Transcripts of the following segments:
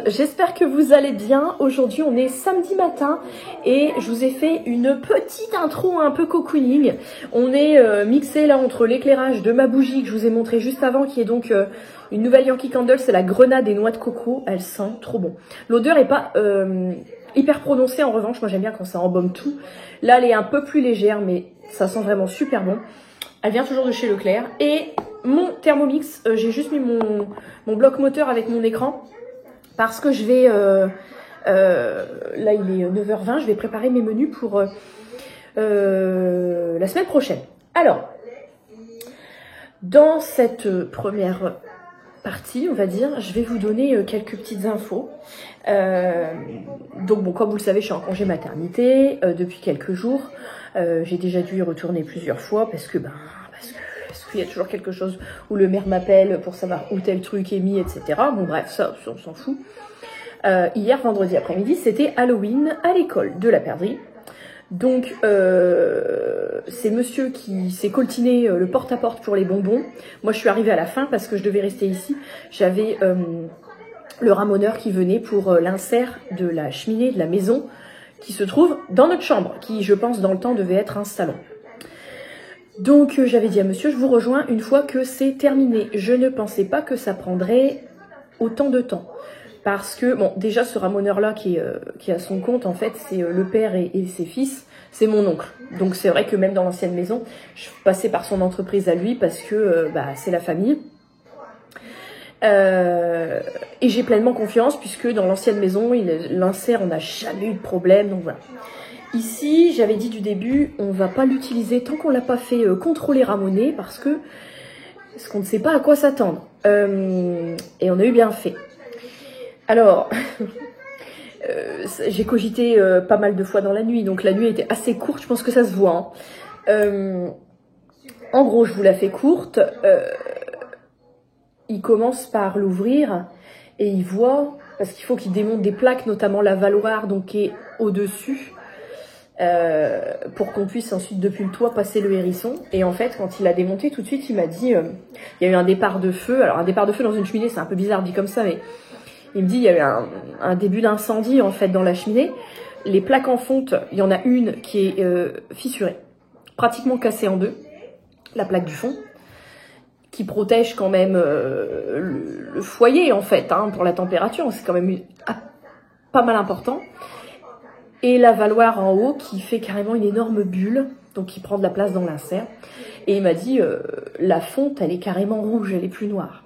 j'espère que vous allez bien. Aujourd'hui on est samedi matin et je vous ai fait une petite intro un peu cocooning. On est mixé là entre l'éclairage de ma bougie que je vous ai montré juste avant, qui est donc une nouvelle Yankee Candle, c'est la grenade et noix de coco. Elle sent trop bon. L'odeur est pas hyper prononcée en revanche, moi j'aime bien quand ça embaume tout. Là elle est un peu plus légère mais ça sent vraiment super bon. Elle vient toujours de chez Leclerc. Et mon Thermomix, j'ai juste mis mon bloc moteur avec mon écran parce que je vais, là il est 9h20, je vais préparer mes menus pour la semaine prochaine. Alors, dans cette première partie, on va dire, je vais vous donner quelques petites infos. Donc bon, comme vous le savez, je suis en congé maternité depuis quelques jours. J'ai déjà dû y retourner plusieurs fois parce qu'il y a toujours quelque chose où le maire m'appelle pour savoir où tel truc est mis, etc. Bon bref, ça, on s'en fout. Hier, vendredi après-midi, c'était Halloween à l'école de la perdrix. Donc, c'est monsieur qui s'est coltiné le porte-à-porte pour les bonbons. Moi, je suis arrivée à la fin parce que je devais rester ici. J'avais le ramoneur qui venait pour l'insert de la cheminée de la maison qui se trouve dans notre chambre, qui, je pense, dans le temps, devait être un salon. Donc, j'avais dit à monsieur, je vous rejoins une fois que c'est terminé. Je ne pensais pas que ça prendrait autant de temps. Parce que, bon, déjà, ce ramoneur-là qui a son compte, en fait, c'est le père et ses fils, c'est mon oncle. Donc, c'est vrai que même dans l'ancienne maison, je passais par son entreprise à lui parce que c'est la famille. Et j'ai pleinement confiance puisque dans l'ancienne maison, l'insert, on n'a jamais eu de problème, donc voilà. Ici, j'avais dit du début, on va pas l'utiliser tant qu'on l'a pas fait contrôler ramoner parce qu'on ne sait pas à quoi s'attendre. Et on a eu bien fait. Alors, j'ai cogité pas mal de fois dans la nuit, donc la nuit était assez courte, je pense que ça se voit. Hein. En gros, je vous la fais courte. Il commence par l'ouvrir et il voit, parce qu'il faut qu'il démonte des plaques, notamment la valoir, donc qui est au-dessus, pour qu'on puisse ensuite, depuis le toit, passer le hérisson. Et en fait, quand il a démonté, tout de suite, il m'a dit, il y a eu un départ de feu. Alors, un départ de feu dans une cheminée, c'est un peu bizarre dit comme ça, mais il me dit, il y a eu un début d'incendie, en fait, dans la cheminée. Les plaques en fonte, il y en a une qui est fissurée, pratiquement cassée en deux, la plaque du fond, qui protège quand même le foyer, en fait, hein, pour la température. C'est quand même pas mal important. Et la valoir en haut qui fait carrément une énorme bulle, donc qui prend de la place dans l'insert. Et il m'a dit, la fonte, elle est carrément rouge, elle est plus noire.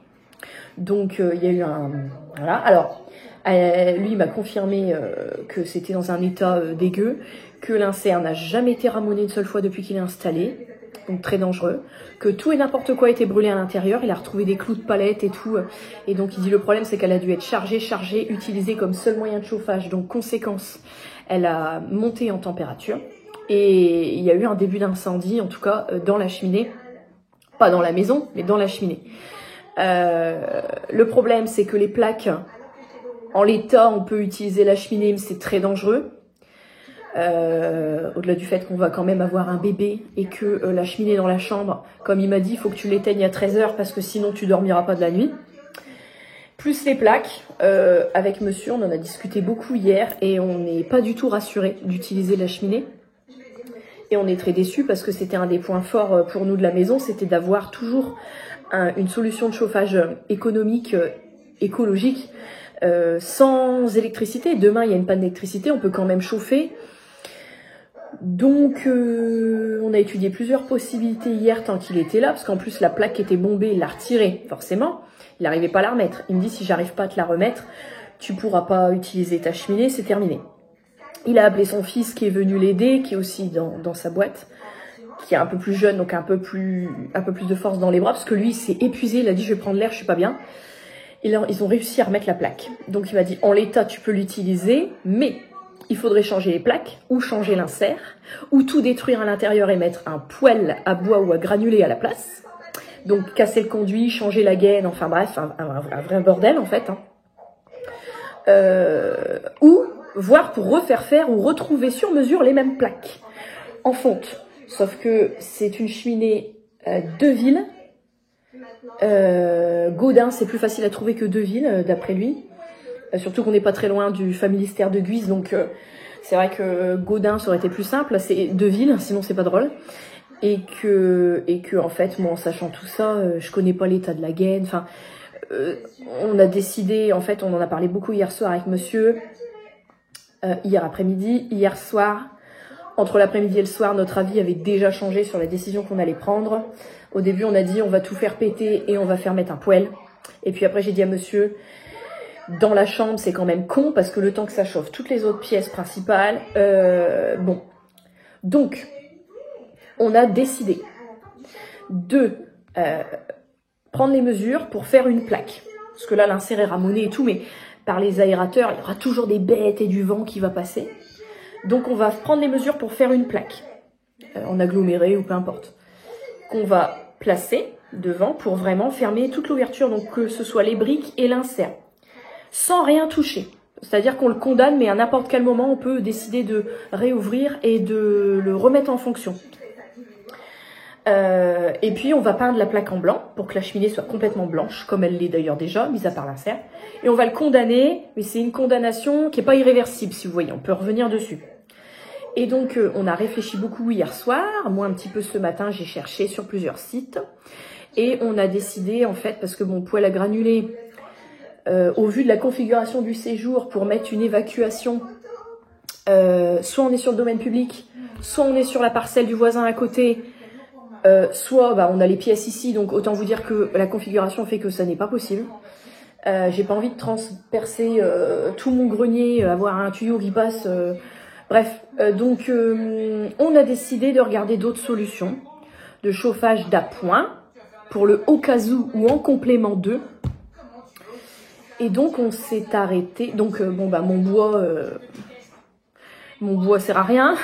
Donc il y a eu un... Voilà. Alors, lui, il m'a confirmé que c'était dans un état dégueu, que l'insert n'a jamais été ramoné une seule fois depuis qu'il est installé, donc très dangereux, que tout et n'importe quoi a été brûlé à l'intérieur. Il a retrouvé des clous de palette et tout. Et donc il dit, le problème, c'est qu'elle a dû être chargée, utilisée comme seul moyen de chauffage. Donc conséquence, elle a monté en température. Et il y a eu un début d'incendie, en tout cas dans la cheminée. Pas dans la maison, mais dans la cheminée. Le problème, c'est que les plaques, en l'état, on peut utiliser la cheminée, mais c'est très dangereux. Au-delà du fait qu'on va quand même avoir un bébé et que la cheminée dans la chambre, comme il m'a dit, il faut que tu l'éteignes à 13h parce que sinon tu dormiras pas de la nuit. Plus les plaques, avec monsieur, on en a discuté beaucoup hier et on n'est pas du tout rassuré d'utiliser la cheminée. Et on est très déçus parce que c'était un des points forts pour nous de la maison, c'était d'avoir toujours une solution de chauffage économique, écologique, sans électricité. Demain, il y a une panne d'électricité, on peut quand même chauffer. Donc, on a étudié plusieurs possibilités hier tant qu'il était là, parce qu'en plus, la plaque qui était bombée, il l'a retirée, forcément. Il n'arrivait pas à la remettre. Il me dit, si j'arrive pas à te la remettre, tu pourras pas utiliser ta cheminée, c'est terminé. Il a appelé son fils qui est venu l'aider, qui est aussi dans sa boîte, qui est un peu plus jeune, donc un peu plus de force dans les bras, parce que lui, il s'est épuisé, il a dit, je vais prendre l'air, je suis pas bien. Et là, ils ont réussi à remettre la plaque. Donc, il m'a dit, en l'état, tu peux l'utiliser, mais il faudrait changer les plaques, ou changer l'insert, ou tout détruire à l'intérieur et mettre un poêle à bois ou à granulés à la place. Donc, casser le conduit, changer la gaine, enfin bref, un vrai bordel, en fait. Hein. Ou voir pour refaire faire ou retrouver sur mesure les mêmes plaques en fonte. Sauf que c'est une cheminée Deville. Gaudin, c'est plus facile à trouver que Deville, d'après lui. Surtout qu'on n'est pas très loin du familistère de Guise, donc c'est vrai que Gaudin, ça aurait été plus simple. C'est Deville, sinon c'est pas drôle. Et que en fait, moi, en sachant tout ça, je connais pas l'état de la gaine. Enfin, on a décidé, en fait, on en a parlé beaucoup hier soir avec monsieur, hier après-midi, hier soir. Entre l'après-midi et le soir, notre avis avait déjà changé sur la décision qu'on allait prendre. Au début, on a dit on va tout faire péter et on va faire mettre un poêle. Et puis après, j'ai dit à monsieur, dans la chambre, c'est quand même con parce que le temps que ça chauffe toutes les autres pièces principales, bon. Donc, on a décidé de prendre les mesures pour faire une plaque. Parce que là, l'insert est ramoné et tout, mais par les aérateurs, il y aura toujours des bêtes et du vent qui va passer. Donc on va prendre les mesures pour faire une plaque, en aggloméré ou peu importe, qu'on va placer devant pour vraiment fermer toute l'ouverture, donc que ce soit les briques et l'insert, sans rien toucher. C'est-à-dire qu'on le condamne, mais à n'importe quel moment, on peut décider de réouvrir et de le remettre en fonction. Et puis on va peindre la plaque en blanc pour que la cheminée soit complètement blanche, comme elle l'est d'ailleurs déjà, mis à part l'insert. Et on va le condamner, mais c'est une condamnation qui n'est pas irréversible, si vous voyez, on peut revenir dessus. Et donc on a réfléchi beaucoup hier soir, moi un petit peu ce matin, j'ai cherché sur plusieurs sites. Et on a décidé en fait, parce que mon poêle à granulés, au vu de la configuration du séjour, pour mettre une évacuation, soit on est sur le domaine public, soit on est sur la parcelle du voisin à côté, soit on a les pièces ici, donc autant vous dire que la configuration fait que ça n'est pas possible. J'ai pas envie de transpercer tout mon grenier, avoir un tuyau qui passe. Bref, donc on a décidé de regarder d'autres solutions de chauffage d'appoint pour le au cas où ou en complément d'eux. Et donc on s'est arrêté. Donc mon bois sert à rien.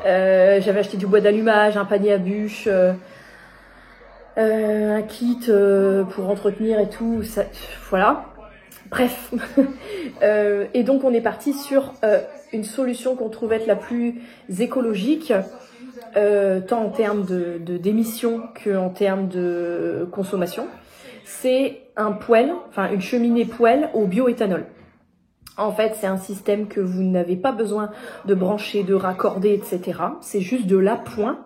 J'avais acheté du bois d'allumage, un panier à bûches, un kit pour entretenir et tout, ça, voilà. Bref. Et donc on est parti sur une solution qu'on trouve être la plus écologique, tant en termes d'émissions qu'en termes de consommation. C'est un poêle, enfin une cheminée poêle au bioéthanol. En fait, c'est un système que vous n'avez pas besoin de brancher, de raccorder, etc. C'est juste de l'appoint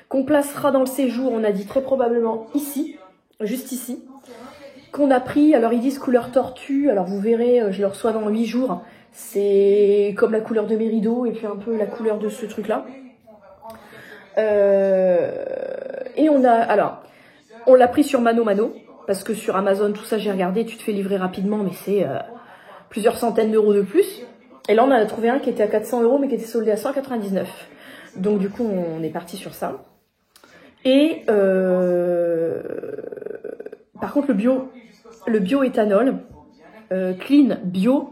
qu'on placera dans le séjour, on a dit très probablement ici, juste ici, qu'on a pris, alors ils disent couleur tortue, alors vous verrez, je le reçois dans 8 jours, c'est comme la couleur de mes rideaux et puis un peu la couleur de ce truc-là. Et on l'a pris sur Mano Mano, parce que sur Amazon, tout ça, j'ai regardé, tu te fais livrer rapidement, mais c'est plusieurs centaines d'euros de plus. Et là, on en a trouvé un qui était à 400 €, mais qui était soldé à 199. Donc du coup, on est parti sur ça. Et par contre, le bioéthanol, clean, bio,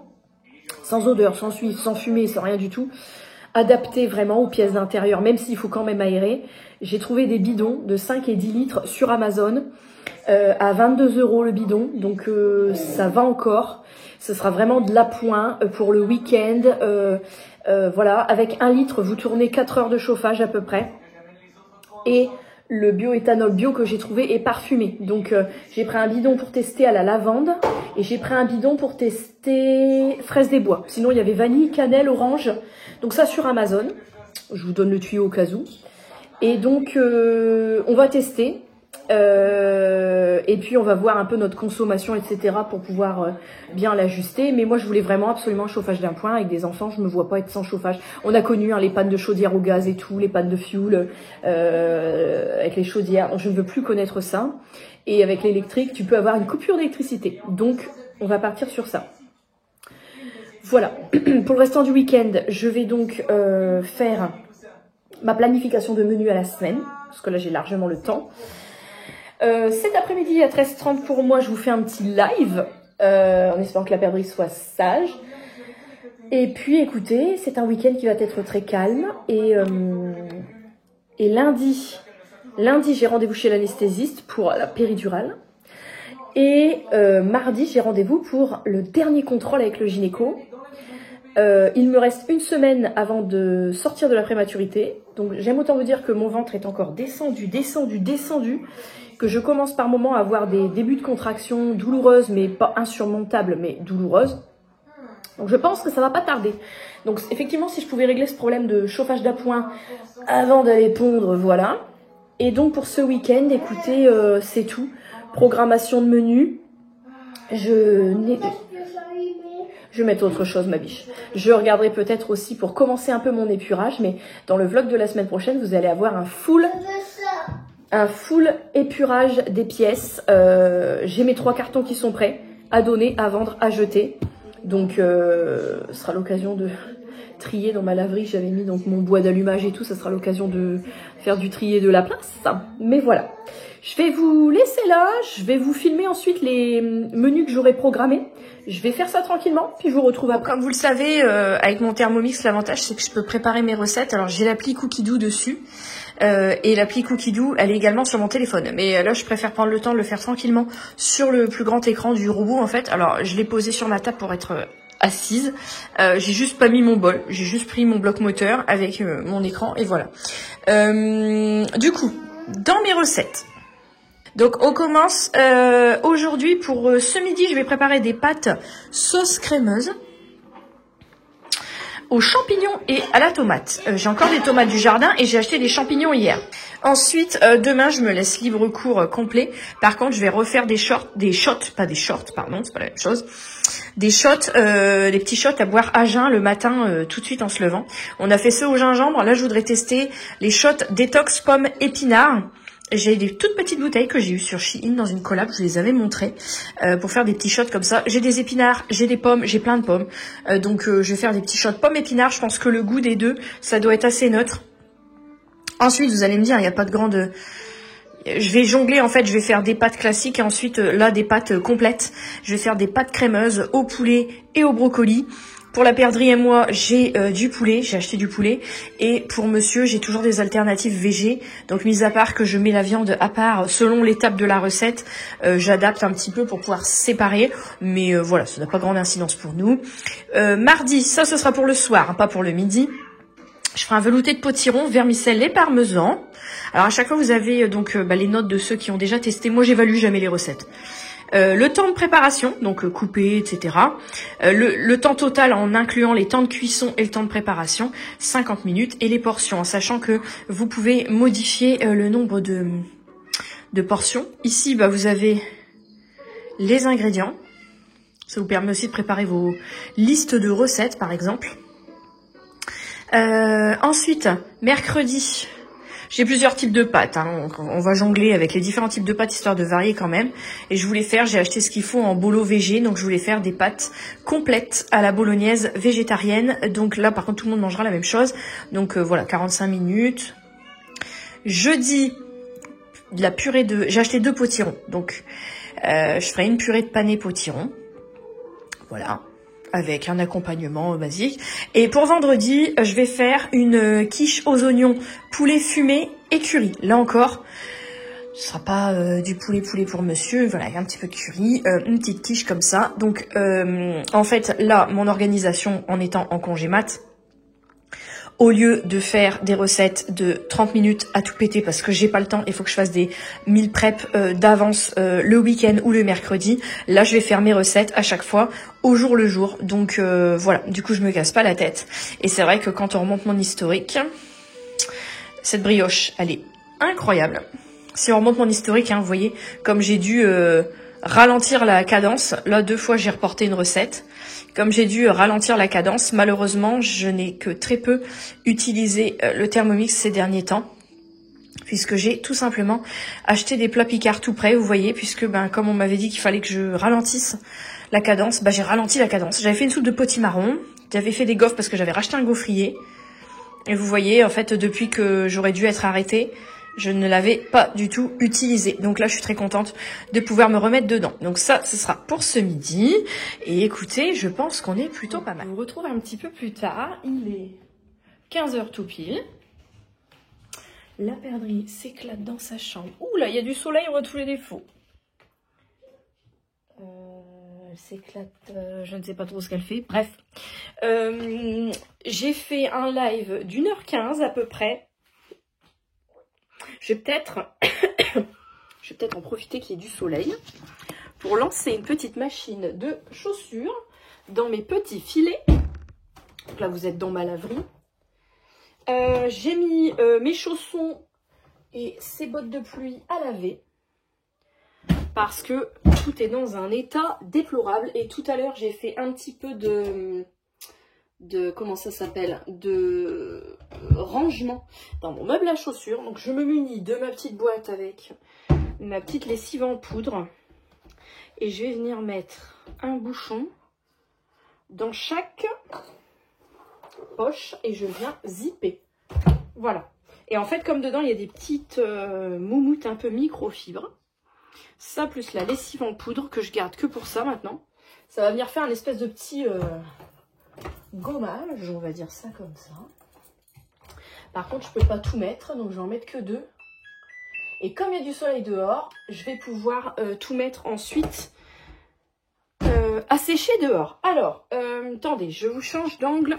sans odeur, sans suie, sans fumée, sans rien du tout, adapté vraiment aux pièces d'intérieur, même s'il faut quand même aérer. J'ai trouvé des bidons de 5 et 10 litres sur Amazon à 22 € le bidon, donc ça va encore. Ce sera vraiment de l'appoint pour le week-end. Voilà, avec 1 litre, vous tournez 4 heures de chauffage à peu près. Et le bioéthanol bio que j'ai trouvé est parfumé. Donc j'ai pris un bidon pour tester à la lavande et j'ai pris un bidon pour tester fraise des bois. Sinon il y avait vanille, cannelle, orange. Donc ça sur Amazon. Je vous donne le tuyau au cas où. Et donc on va tester. Et puis on va voir un peu notre consommation, etc. pour pouvoir bien l'ajuster. Mais moi je voulais vraiment absolument un chauffage d'un point. Avec des enfants, je me vois pas être sans chauffage. On a connu les pannes de chaudière au gaz et tout, les pannes de fioul avec les chaudières. Je ne veux plus connaître ça. Et avec l'électrique, tu peux avoir une coupure d'électricité. Donc on va partir sur ça. Voilà. Pour le restant du week-end, je vais donc faire ma planification de menu à la semaine. Parce que là j'ai largement le temps. Cet après-midi à 13h30 pour moi, je vous fais un petit live en espérant que la perdrix soit sage. Et puis écoutez, c'est un week-end qui va être très calme. Et lundi j'ai rendez-vous chez l'anesthésiste pour la péridurale. Et mardi, j'ai rendez-vous pour le dernier contrôle avec le gynéco. Il me reste une semaine avant de sortir de la prématurité. Donc j'aime autant vous dire que mon ventre est encore descendu, que je commence par moments à avoir des débuts de contraction douloureuses, mais pas insurmontables, mais douloureuses. Donc je pense que ça va pas tarder. Donc effectivement, si je pouvais régler ce problème de chauffage d'appoint avant d'aller pondre, voilà. Et donc pour ce week-end, écoutez, c'est tout. Programmation de menu. Je vais mettre autre chose, ma biche. Je regarderai peut-être aussi pour commencer un peu mon épurage, mais dans le vlog de la semaine prochaine, vous allez avoir un full épurage des pièces. J'ai mes 3 cartons qui sont prêts à donner, à vendre, à jeter. Donc, ce sera l'occasion de trier dans ma laverie. J'avais mis donc mon bois d'allumage et tout. Ça sera l'occasion de faire du trier de la place. Mais voilà. Je vais vous laisser là. Je vais vous filmer ensuite les menus que j'aurai programmés. Je vais faire ça tranquillement, puis je vous retrouve après. Comme vous le savez, avec mon Thermomix, l'avantage c'est que je peux préparer mes recettes. Alors j'ai l'appli Cookidoo dessus. Et l'appli Cookidoo, elle est également sur mon téléphone. Mais là, je préfère prendre le temps de le faire tranquillement sur le plus grand écran du robot, en fait. Alors, je l'ai posé sur ma table pour être assise. J'ai juste pas mis mon bol. J'ai juste pris mon bloc moteur avec mon écran, et voilà. Du coup, dans mes recettes. Donc, on commence aujourd'hui pour ce midi. Je vais préparer des pâtes sauce crémeuse aux champignons et à la tomate. J'ai encore des tomates du jardin et j'ai acheté des champignons hier. Ensuite, demain, je me laisse libre cours complet. Par contre, je vais refaire des shots, pas des shorts, pardon, c'est pas la même chose. Des shots, des petits shots à boire à jeun le matin, tout de suite en se levant. On a fait ceux au gingembre. Là, je voudrais tester les shots détox pommes épinards. J'ai des toutes petites bouteilles que j'ai eues sur Shein dans une collab, je les avais montrées, pour faire des petits shots comme ça. J'ai des épinards, j'ai des pommes, j'ai plein de pommes. Donc je vais faire des petits shots pommes épinards. Je pense que le goût des deux, ça doit être assez neutre. Ensuite, vous allez me dire, il n'y a pas de grande... Je vais jongler, en fait, je vais faire des pâtes classiques et ensuite, là, des pâtes complètes. Je vais faire des pâtes crémeuses au poulet et au brocoli. Pour la perdrix et moi, j'ai du poulet, j'ai acheté du poulet. Et pour monsieur, j'ai toujours des alternatives végé. Donc, mis à part que je mets la viande à part, selon l'étape de la recette, j'adapte un petit peu pour pouvoir séparer. Mais voilà, ça n'a pas grande incidence pour nous. Mardi, ça, ce sera pour le soir, hein, pas pour le midi. Je ferai un velouté de potiron, vermicelle et parmesan. Alors, à chaque fois, vous avez donc les notes de ceux qui ont déjà testé. Moi, j'évalue jamais les recettes. Le temps de préparation, donc coupé, etc. Le temps total en incluant les temps de cuisson et le temps de préparation, 50 minutes. Et les portions, en sachant que vous pouvez modifier le nombre de portions. Ici, vous avez les ingrédients. Ça vous permet aussi de préparer vos listes de recettes, par exemple. Ensuite, mercredi... J'ai plusieurs types de pâtes, hein. On va jongler avec les différents types de pâtes histoire de varier quand même. Et je voulais faire, j'ai acheté ce qu'il faut en bolo végé, donc je voulais faire des pâtes complètes à la bolognaise végétarienne. Donc là par contre tout le monde mangera la même chose. Donc voilà, 45 minutes. Jeudi, de la purée de... J'ai acheté 2 potirons, donc je ferai une purée de panais potiron. Voilà. Avec un accompagnement basique. Et pour vendredi, je vais faire une quiche aux oignons, poulet fumé et curry. Là encore, ce sera pas du poulet pour monsieur. Voilà, avec un petit peu de curry, une petite quiche comme ça. Donc, en fait, là, mon organisation en étant en congé mat, au lieu de faire des recettes de 30 minutes à tout péter parce que j'ai pas le temps, il faut que je fasse des meal prep d'avance le week-end ou le mercredi. Là, je vais faire mes recettes à chaque fois au jour le jour. Donc voilà, du coup, je me casse pas la tête. Et c'est vrai que quand on remonte mon historique, cette brioche, elle est incroyable. Si on remonte mon historique, hein, vous voyez, comme j'ai dû ralentir la cadence. Là, 2 fois, j'ai reporté une recette. Comme j'ai dû ralentir la cadence, malheureusement, je n'ai que très peu utilisé le Thermomix ces derniers temps, puisque j'ai tout simplement acheté des plats Picard tout prêts, vous voyez, puisque comme on m'avait dit qu'il fallait que je ralentisse la cadence, j'ai ralenti la cadence. J'avais fait une soupe de potimarron, j'avais fait des gaufres parce que j'avais racheté un gaufrier, et vous voyez, en fait, depuis que j'aurais dû être arrêtée, je ne l'avais pas du tout utilisé. Donc là, je suis très contente de pouvoir me remettre dedans. Donc ça, ce sera pour ce midi. Et écoutez, je pense qu'on est plutôt pas mal. On vous retrouve un petit peu plus tard. Il est 15h tout pile. La perdrix s'éclate dans sa chambre. Ouh là, il y a du soleil, on voit tous les défauts. Elle s'éclate, je ne sais pas trop ce qu'elle fait. Bref, J'ai fait un live d'1h15 à peu près. Je vais peut-être en profiter qu'il y ait du soleil pour lancer une petite machine de chaussures dans mes petits filets. Donc là, vous êtes dans ma laverie. J'ai mis mes chaussons et ces bottes de pluie à laver parce que tout est dans un état déplorable. Et tout à l'heure, j'ai fait un petit peu de comment ça s'appelle, de rangement dans mon meuble à chaussures. Donc je me munis de ma petite boîte avec ma petite lessive en poudre et je vais venir mettre un bouchon dans chaque poche et je viens zipper. Voilà. Et en fait, comme dedans il y a des petites moumoutes un peu microfibres, ça plus la lessive en poudre que je garde que pour ça maintenant, ça va venir faire un espèce de petit gommage, on va dire ça comme ça. Par contre, je peux pas tout mettre, donc je vais en mettre que 2. Et comme il y a du soleil dehors, je vais pouvoir tout mettre ensuite à sécher dehors. Alors, attendez, je vous change d'angle.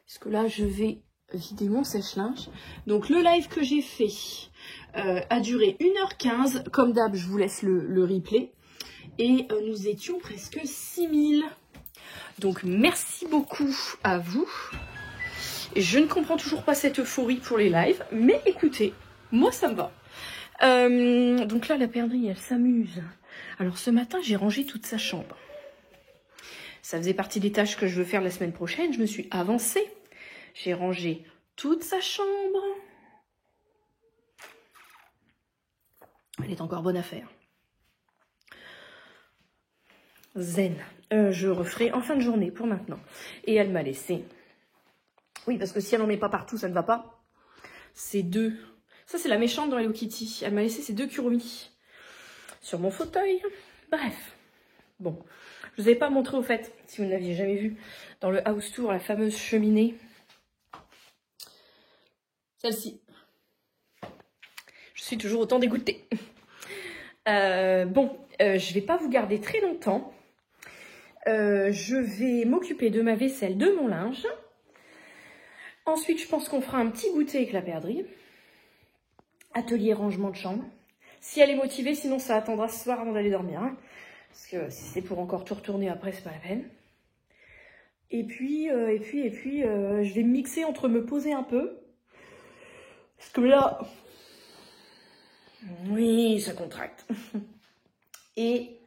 Parce que là, je vais vider mon sèche-linge. Donc, le live que j'ai fait a duré 1h15. Comme d'hab, je vous laisse le replay. Et nous étions presque 6000. Donc, merci beaucoup à vous. Je ne comprends toujours pas cette euphorie pour les lives. Mais écoutez, moi, ça me va. Donc là, la perdrix, elle s'amuse. Alors, ce matin, j'ai rangé toute sa chambre. Ça faisait partie des tâches que je veux faire la semaine prochaine. Je me suis avancée. J'ai rangé toute sa chambre. Elle est encore bonne à faire. Zen. Je referai en fin de journée pour maintenant. Et elle m'a laissé. Oui, parce que si elle n'en met pas partout, ça ne va pas. C'est 2. Ça, c'est la méchante dans Hello Kitty. Elle m'a laissé ces 2 Kuromi sur mon fauteuil. Bref. Bon. Je vous avais pas montré au fait, si vous ne l'aviez jamais vu, dans le house tour, la fameuse cheminée. Celle-ci. Je suis toujours autant dégoûtée. Bon, je vais pas vous garder très longtemps. Je vais m'occuper de ma vaisselle, de mon linge. Ensuite, je pense qu'on fera un petit goûter avec la perdrix. Atelier rangement de chambre. Si elle est motivée, sinon ça attendra ce soir avant d'aller dormir. Hein. Parce que si c'est pour encore tout retourner après, c'est pas la peine. Et puis, je vais me mixer entre me poser un peu. Parce que là, oui, ça contracte. Et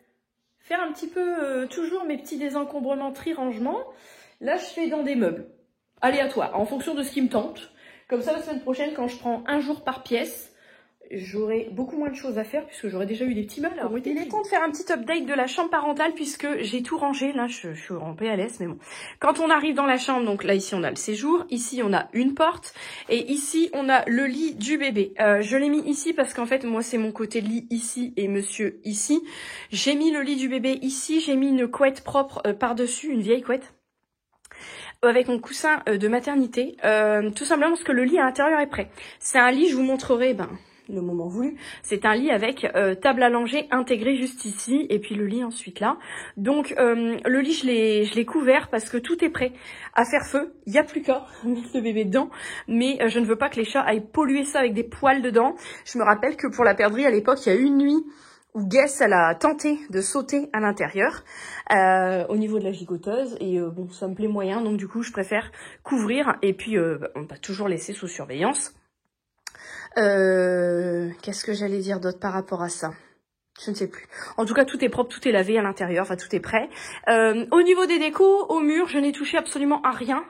faire un petit peu, toujours mes petits désencombrements, tri-rangement. Là, je fais dans des meubles aléatoires, en fonction de ce qui me tente. Comme ça, la semaine prochaine, quand je prends un jour par pièce, j'aurai beaucoup moins de choses à faire puisque j'aurai déjà eu des petits meubles. Alors, il est temps de faire un petit update de la chambre parentale puisque j'ai tout rangé. Là, je suis en PLS, mais bon. Quand on arrive dans la chambre, donc là, ici, on a le séjour. Ici, on a une porte. Et ici, on a le lit du bébé. Je l'ai mis ici parce qu'en fait, moi, c'est mon côté lit ici et monsieur ici. J'ai mis le lit du bébé ici. J'ai mis une couette propre par-dessus, une vieille couette. Avec mon coussin de maternité. Tout simplement parce que le lit à l'intérieur est prêt. C'est un lit, je vous montrerai, le moment voulu. C'est un lit avec table à langer intégrée juste ici et puis le lit ensuite là. Donc le lit je l'ai couvert parce que tout est prêt à faire feu. Il n'y a plus qu'à mettre le bébé dedans, mais je ne veux pas que les chats aillent polluer ça avec des poils dedans. Je me rappelle que pour la perdrix à l'époque, il y a eu une nuit où Guess, elle a tenté de sauter à l'intérieur au niveau de la gigoteuse et bon, ça me plaît moyen, donc du coup je préfère couvrir et puis on va toujours laisser sous surveillance. Qu'est-ce que j'allais dire d'autre par rapport à ça? Je ne sais plus. En tout cas, tout est propre, tout est lavé à l'intérieur, enfin tout est prêt. Au niveau des décos, au mur, je n'ai touché absolument à rien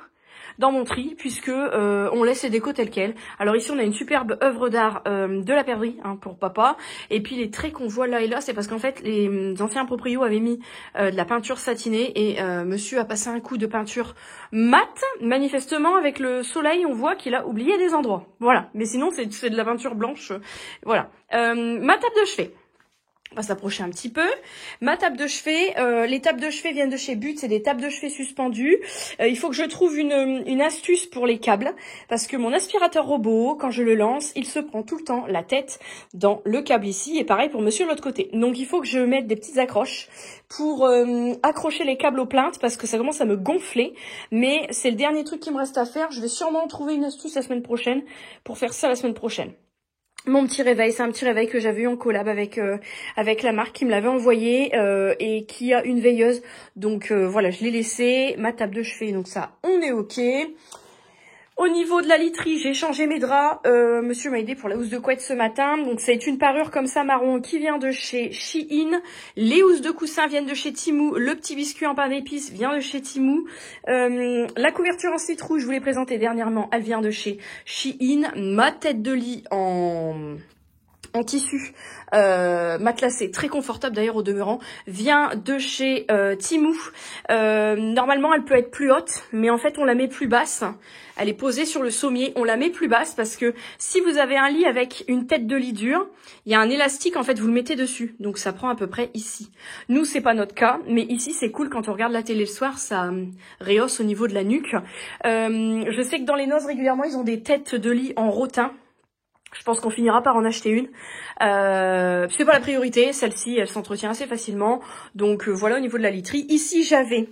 dans mon tri, puisque on laisse les décos telles quelles. Alors ici, on a une superbe œuvre d'art de la perdrix pour papa. Et puis les traits qu'on voit là et là, c'est parce qu'en fait, les anciens proprios avaient mis de la peinture satinée et monsieur a passé un coup de peinture mat. Manifestement, avec le soleil, on voit qu'il a oublié des endroits. Voilà. Mais sinon, c'est de la peinture blanche. Voilà. Ma table de chevet. On va s'approcher un petit peu. Ma table de chevet, les tables de chevet viennent de chez But, c'est des tables de chevet suspendues. Il faut que je trouve une astuce pour les câbles, parce que mon aspirateur robot, quand je le lance, il se prend tout le temps la tête dans le câble ici, et pareil pour monsieur de l'autre côté. Donc il faut que je mette des petites accroches pour accrocher les câbles aux plaintes, parce que ça commence à me gonfler, mais c'est le dernier truc qui me reste à faire. Je vais sûrement trouver une astuce la semaine prochaine, pour faire ça la semaine prochaine. Mon petit réveil, c'est un petit réveil que j'avais eu en collab avec la marque qui me l'avait envoyé et qui a une veilleuse. Donc voilà, je l'ai laissé. Ma table de chevet, donc ça, on est ok. Au niveau de la literie, j'ai changé mes draps. Monsieur m'a aidé pour la housse de couette ce matin. Donc c'est une parure comme ça marron qui vient de chez Shein. Les housses de coussin viennent de chez Temu. Le petit biscuit en pain d'épices vient de chez Temu. La couverture en citrouille, je vous l'ai présentée dernièrement, elle vient de chez Shein. Ma tête de lit en tissu matelassé, très confortable d'ailleurs au demeurant, vient de chez Temu. Normalement elle peut être plus haute, mais en fait on la met plus basse. Elle est posée sur le sommier, on la met plus basse parce que si vous avez un lit avec une tête de lit dure, il y a un élastique, en fait vous le mettez dessus, donc ça prend à peu près ici. Nous c'est pas notre cas, mais ici c'est cool quand on regarde la télé le soir, ça rehausse au niveau de la nuque. Je sais que dans les noces régulièrement ils ont des têtes de lit en rotin. Je pense qu'on finira par en acheter une. C'est pas la priorité, celle-ci, elle s'entretient assez facilement. Donc voilà au niveau de la literie. Ici, j'avais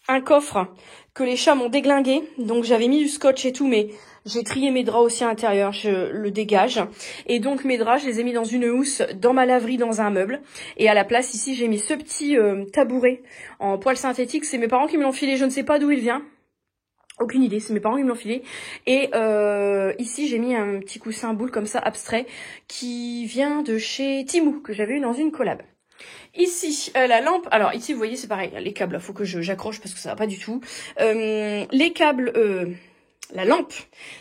un coffre que les chats m'ont déglingué. Donc j'avais mis du scotch et tout, mais j'ai trié mes draps aussi à l'intérieur, je le dégage. Et donc mes draps, je les ai mis dans une housse, dans ma laverie, dans un meuble. Et à la place, ici, j'ai mis ce petit tabouret en poil synthétique. C'est mes parents qui me l'ont filé, je ne sais pas d'où il vient. Aucune idée, c'est mes parents qui me l'ont filé. Et ici, j'ai mis un petit coussin boule comme ça, abstrait, qui vient de chez Temu, que j'avais eu dans une collab. Ici, la lampe, alors ici, vous voyez, c'est pareil, les câbles, il faut que j'accroche parce que ça va pas du tout. Les câbles, la lampe,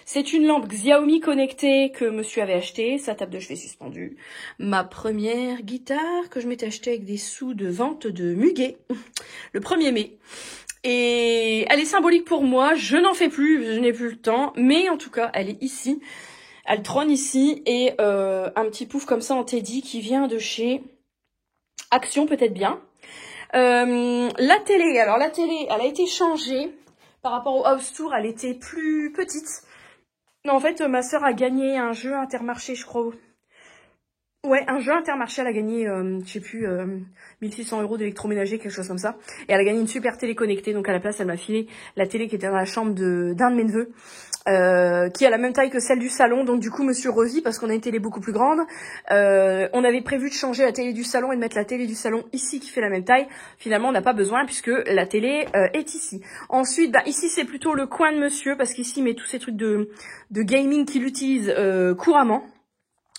c'est une lampe Xiaomi connectée que monsieur avait achetée, sa table de chevet suspendue. Ma première guitare que je m'étais achetée avec des sous de vente de Muguet, le 1er mai. Et elle est symbolique pour moi, je n'en fais plus, je n'ai plus le temps, mais en tout cas, elle est ici, elle trône ici, et un petit pouf comme ça en teddy qui vient de chez Action, peut-être bien. La télé, alors la télé, elle a été changée par rapport au House Tour, elle était plus petite. Non, en fait, ma sœur a gagné un jeu Intermarché, je crois. Ouais, un jeu Intermarché, elle a gagné, je sais plus, 1600 € d'électroménager, quelque chose comme ça. Et elle a gagné une super télé connectée, donc à la place, elle m'a filé la télé qui était dans la chambre d'un de mes neveux, qui a la même taille que celle du salon. Donc du coup, monsieur revit parce qu'on a une télé beaucoup plus grande. On avait prévu de changer la télé du salon et de mettre la télé du salon ici qui fait la même taille. Finalement, on n'a pas besoin puisque la télé est ici. Ensuite, bah, ici, c'est plutôt le coin de monsieur parce qu'ici, il met tous ces trucs de gaming qu'il utilise couramment.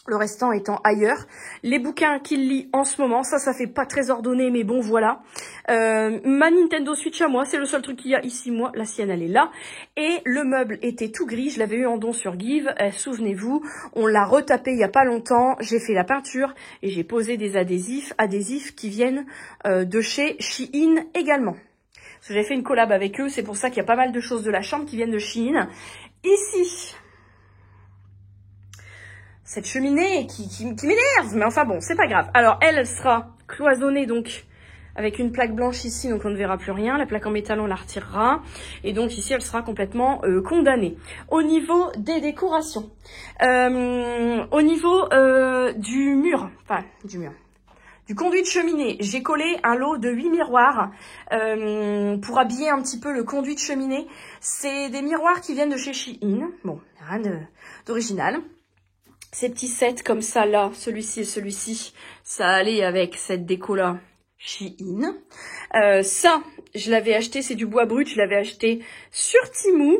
Le restant étant ailleurs. Les bouquins qu'il lit en ce moment, ça fait pas très ordonné, mais bon, voilà. Ma Nintendo Switch à moi, c'est le seul truc qu'il y a ici, moi. La sienne, elle est là. Et le meuble était tout gris, je l'avais eu en don sur Give, souvenez-vous. On l'a retapé il y a pas longtemps, j'ai fait la peinture et j'ai posé des adhésifs qui viennent de chez Shein également. Parce que j'ai fait une collab avec eux, c'est pour ça qu'il y a pas mal de choses de la chambre qui viennent de Shein. Ici, cette cheminée qui m'énerve, mais enfin bon, c'est pas grave. Alors elle sera cloisonnée donc avec une plaque blanche ici, donc on ne verra plus rien. La plaque en métal, on la retirera. Et donc ici, elle sera complètement condamnée. Au niveau des décorations, au niveau du mur, du conduit de cheminée, j'ai collé un lot de 8 miroirs pour habiller un petit peu le conduit de cheminée. C'est des miroirs qui viennent de chez Shein. Bon, rien d'original. Ces petits sets comme ça là, celui-ci et celui-ci, ça allait avec cette déco là Shein. Ça, je l'avais acheté, c'est du bois brut, je l'avais acheté sur Temu.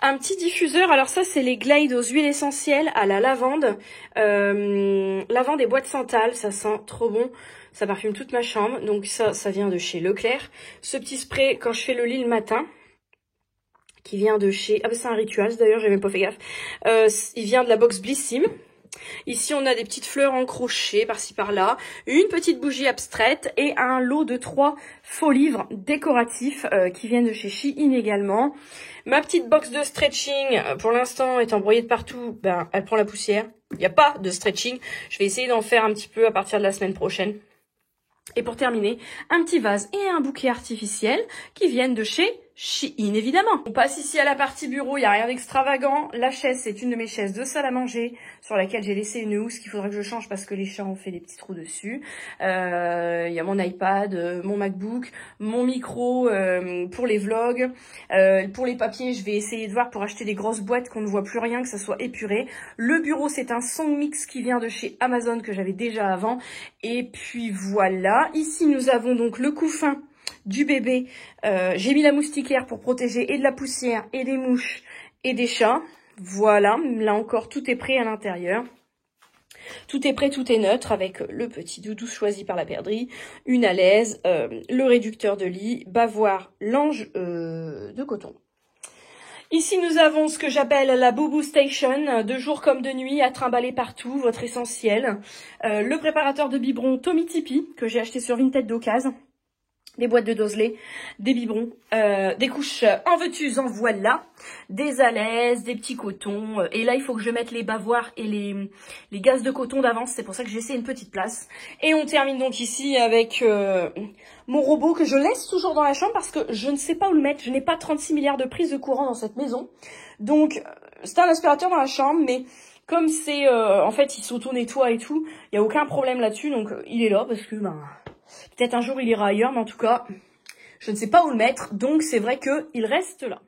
Un petit diffuseur, alors ça c'est les Glade aux huiles essentielles à la lavande. Lavande et bois de santal, ça sent trop bon. Ça parfume toute ma chambre, donc ça vient de chez Leclerc. Ce petit spray quand je fais le lit le matin, qui vient de chez... Ah bah c'est un Rituals d'ailleurs, j'ai même pas fait gaffe. Il vient de la box Blissim. Ici, on a des petites fleurs en crochet par-ci par-là, une petite bougie abstraite et un lot de 3 faux livres décoratifs qui viennent de chez Shein également. Ma petite box de stretching, pour l'instant, est embrouillée de partout, ben, elle prend la poussière. Il n'y a pas de stretching. Je vais essayer d'en faire un petit peu à partir de la semaine prochaine. Et pour terminer, un petit vase et un bouquet artificiel qui viennent de chez Shein, évidemment. On passe ici à la partie bureau, il n'y a rien d'extravagant. La chaise, c'est une de mes chaises de salle à manger sur laquelle j'ai laissé une housse qu'il faudra que je change parce que les chats ont fait des petits trous dessus. Il y a mon iPad, mon MacBook, mon micro pour les vlogs. Pour les papiers, je vais essayer de voir pour acheter des grosses boîtes qu'on ne voit plus rien, que ça soit épuré. Le bureau, c'est un Song Mix qui vient de chez Amazon que j'avais déjà avant. Et puis voilà, ici nous avons donc le couffin du bébé. J'ai mis la moustiquaire pour protéger et de la poussière et des mouches et des chats. Voilà, là encore tout est prêt à l'intérieur. Tout est prêt, tout est neutre avec le petit doudou choisi par la perdrix, une alaise, le réducteur de lit, bavoir, l'ange de coton. Ici, nous avons ce que j'appelle la Boubou Station, de jour comme de nuit, à trimballer partout, votre essentiel. Le préparateur de biberon Tommy Tipeee, que j'ai acheté sur Vinted d'occasion. Des boîtes de doselets, des biberons, des couches en veux-tu, en voilà, des alaises, des petits cotons. Et là, il faut que je mette les bavoirs et les gazes de coton d'avance. C'est pour ça que j'ai laissé une petite place. Et on termine donc ici avec mon robot que je laisse toujours dans la chambre parce que je ne sais pas où le mettre. Je n'ai pas 36 milliards de prises de courant dans cette maison. Donc, c'est un aspirateur dans la chambre, mais comme c'est... en fait, il s'auto-nettoie et tout, il n'y a aucun problème là-dessus. Donc, il est là parce que... peut-être un jour il ira ailleurs, mais en tout cas, je ne sais pas où le mettre, donc c'est vrai qu'il reste là.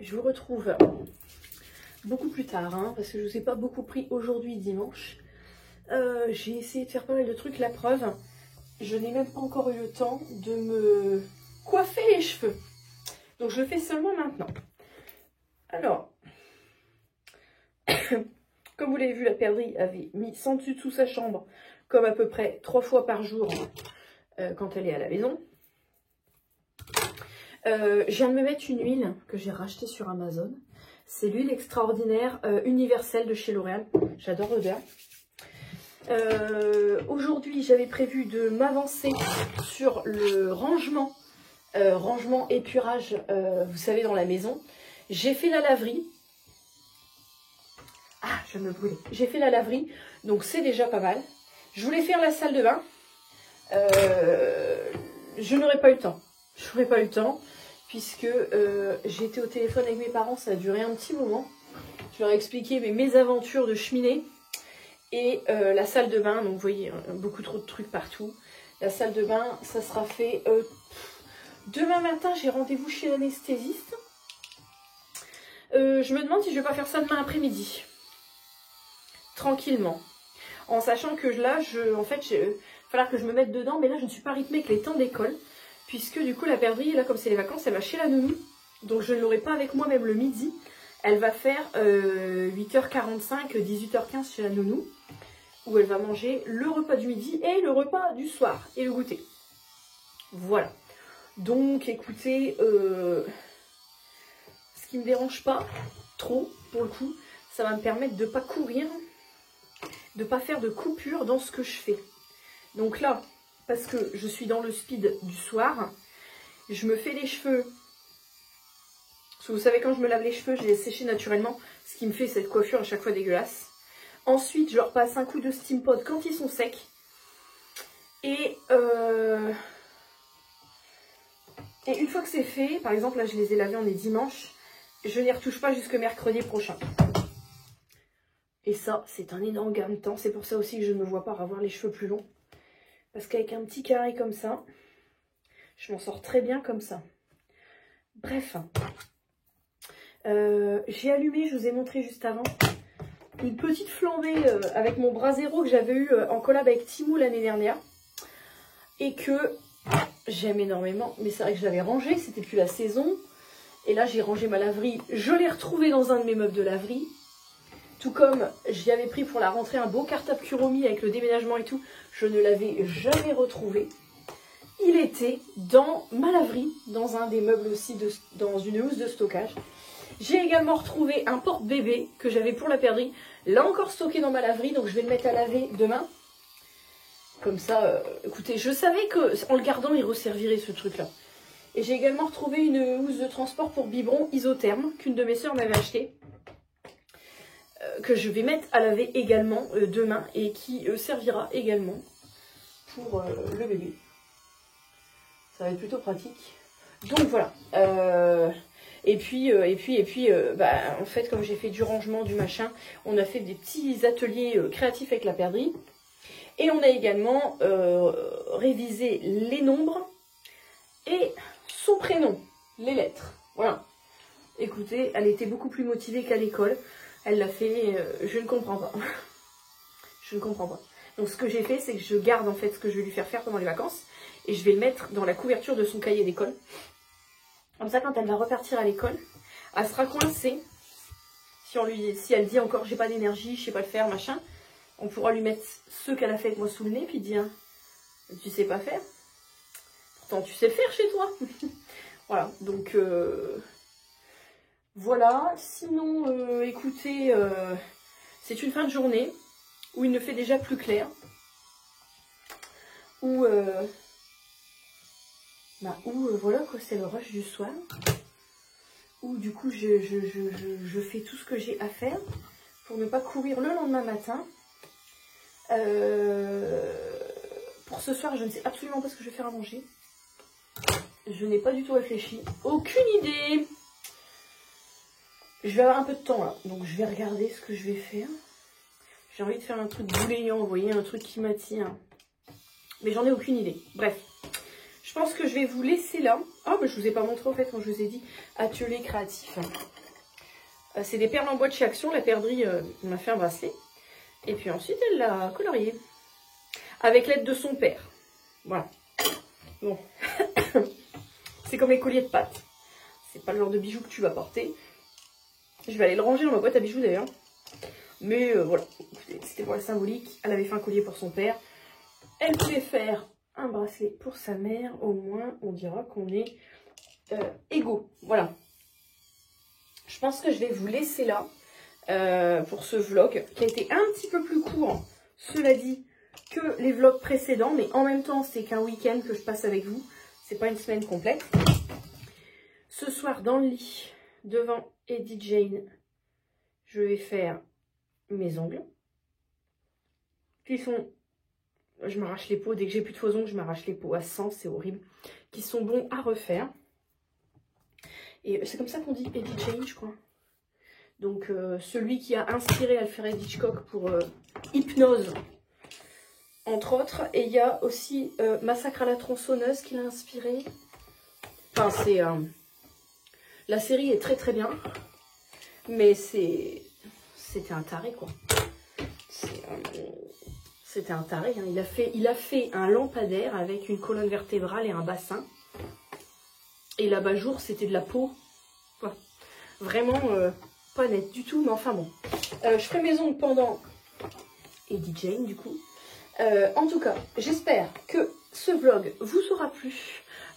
je vous retrouve beaucoup plus tard, hein, parce que je ne vous ai pas beaucoup pris aujourd'hui dimanche. J'ai essayé de faire pas mal de trucs, la preuve, je n'ai même pas encore eu le temps de me coiffer les cheveux. Donc je le fais seulement maintenant. Alors, comme vous l'avez vu, la perdrix avait mis 100 dessus sous sa chambre, comme à peu près 3 fois par jour quand elle est à la maison. Je viens de me mettre une huile que j'ai rachetée sur Amazon. C'est l'huile extraordinaire universelle de chez L'Oréal. J'adore l'odeur. Aujourd'hui, j'avais prévu de m'avancer sur le rangement, épurage, vous savez, dans la maison. J'ai fait la laverie. Ah, je me brûlais. J'ai fait la laverie, donc c'est déjà pas mal. Je voulais faire la salle de bain. Je n'aurais pas eu le temps. Je n'aurais pas eu le temps, puisque j'étais au téléphone avec mes parents, ça a duré un petit moment. Je leur ai expliqué mes mésaventures de cheminée. Et la salle de bain, donc vous voyez, beaucoup trop de trucs partout. La salle de bain, ça sera fait demain matin, j'ai rendez-vous chez l'anesthésiste. Je me demande si je vais pas faire ça demain après-midi. Tranquillement. En sachant que là, en fait, il va falloir que je me mette dedans, mais là, je ne suis pas rythmée avec les temps d'école. Puisque du coup, la perdrix, là, comme c'est les vacances, elle va chez la nounou. Donc je ne l'aurai pas avec moi même le midi. Elle va faire 8h45, 18h15 chez la nounou. Où elle va manger le repas du midi et le repas du soir. Et le goûter. Voilà. Donc, écoutez, ce qui ne me dérange pas trop, pour le coup, ça va me permettre de ne pas courir, de ne pas faire de coupure dans ce que je fais. Donc là, parce que je suis dans le speed du soir, je me fais les cheveux. Parce que vous savez, quand je me lave les cheveux, je les sécher naturellement, ce qui me fait cette coiffure à chaque fois dégueulasse. Ensuite, je leur passe un coup de steam pod quand ils sont secs. Et une fois que c'est fait, par exemple, là, je les ai lavés, on est dimanche, je n'y retouche pas jusque mercredi prochain. Et ça, c'est un énorme gain de temps. C'est pour ça aussi que je ne me vois pas avoir les cheveux plus longs. Parce qu'avec un petit carré comme ça, je m'en sors très bien comme ça. Bref. J'ai allumé, je vous ai montré juste avant, une petite flambée avec mon Brasero que j'avais eu en collab avec Temu l'année dernière. Et que j'aime énormément. Mais c'est vrai que je l'avais rangé, c'était plus la saison. Et là, j'ai rangé ma laverie. Je l'ai retrouvée dans un de mes meubles de laverie. Tout comme j'y avais pris pour la rentrée un beau cartable Kuromi avec le déménagement et tout. Je ne l'avais jamais retrouvé. Il était dans ma laverie, dans un des meubles aussi, dans une housse de stockage. J'ai également retrouvé un porte-bébé que j'avais pour la perdrix. Là encore stocké dans ma laverie, donc je vais le mettre à laver demain. Comme ça, écoutez, je savais qu'en le gardant, il resservirait ce truc-là. Et j'ai également retrouvé une housse de transport pour biberon isotherme qu'une de mes sœurs m'avait acheté. Que je vais mettre à laver également demain et qui servira également pour le bébé. Ça va être plutôt pratique. Donc voilà. Et puis, en fait, comme j'ai fait du rangement, du machin, on a fait des petits ateliers créatifs avec la perdrix. Et on a également révisé les nombres et son prénom, les lettres. Voilà. Écoutez, elle était beaucoup plus motivée qu'à l'école. Elle l'a fait, je ne comprends pas. Je ne comprends pas. Donc ce que j'ai fait, c'est que je garde en fait ce que je vais lui faire faire pendant les vacances. Et je vais le mettre dans la couverture de son cahier d'école. Comme ça, quand elle va repartir à l'école, elle sera coincée. Si elle dit encore, j'ai pas d'énergie, je sais pas le faire, machin, on pourra lui mettre ce qu'elle a fait avec moi sous le nez, puis dire, tu sais pas faire. Pourtant, tu sais le faire chez toi. Voilà, donc voilà. Sinon, écoutez, c'est une fin de journée où il ne fait déjà plus clair. Où voilà quoi, c'est le rush du soir. Où du coup je fais tout ce que j'ai à faire pour ne pas courir le lendemain matin. Pour ce soir, je ne sais absolument pas ce que je vais faire à manger. Je n'ai pas du tout réfléchi. Aucune idée. Je vais avoir un peu de temps là, donc je vais regarder ce que je vais faire. J'ai envie de faire un truc bouléant, vous voyez, un truc qui m'attire. Mais j'en ai aucune idée. Bref. Je pense que je vais vous laisser là. Ah, mais je vous ai pas montré en fait quand je vous ai dit atelier créatif. C'est des perles en bois de chez Action. La perdrix m'a fait un bracelet. Et puis ensuite, elle l'a colorié. Avec l'aide de son père. Voilà. Bon. C'est comme les colliers de pâte. C'est pas le genre de bijoux que tu vas porter. Je vais aller le ranger dans ma boîte à bijoux d'ailleurs. Mais voilà. C'était pour la symbolique. Elle avait fait un collier pour son père. Elle voulait faire un bracelet pour sa mère. Au moins, on dira qu'on est égaux. Voilà. Je pense que je vais vous laisser là pour ce vlog qui a été un petit peu plus court, cela dit, que les vlogs précédents. Mais en même temps, c'est qu'un week-end que je passe avec vous. C'est pas une semaine complète. Ce soir, dans le lit, devant Eddie Jane, je vais faire mes ongles. Qui sont... Je m'arrache les peaux. Dès que j'ai plus de faux ongles, je m'arrache les peaux à 100. C'est horrible. Qui sont bons à refaire. Et c'est comme ça qu'on dit Eddie Jane, je crois. Donc, celui qui a inspiré Alfred Hitchcock pour Hypnose, entre autres. Et il y a aussi Massacre à la tronçonneuse qui l'a inspiré. Enfin, c'est... La série est très très bien. Mais c'était un taré, quoi. C'était un taré. Hein. Il a fait un lampadaire avec une colonne vertébrale et un bassin. Et l'abat-jour, c'était de la peau. Ouais. Vraiment pas net du tout, mais enfin bon. Je ferai mes ongles pendant Eddie Jane, du coup. En tout cas, j'espère que ce vlog vous aura plu.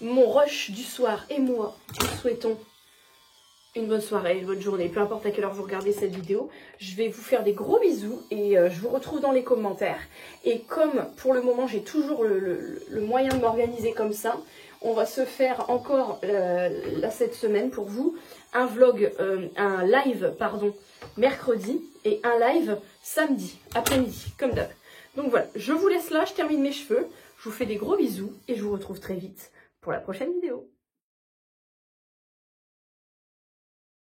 Mon rush du soir et moi, nous souhaitons une bonne soirée, une bonne journée, peu importe à quelle heure vous regardez cette vidéo. Je vais vous faire des gros bisous et je vous retrouve dans les commentaires. Et comme pour le moment j'ai toujours le moyen de m'organiser comme ça, on va se faire encore là cette semaine pour vous un vlog, un live pardon, mercredi et un live samedi après-midi comme d'hab. Donc voilà, je vous laisse là, je termine mes cheveux, je vous fais des gros bisous et je vous retrouve très vite pour la prochaine vidéo.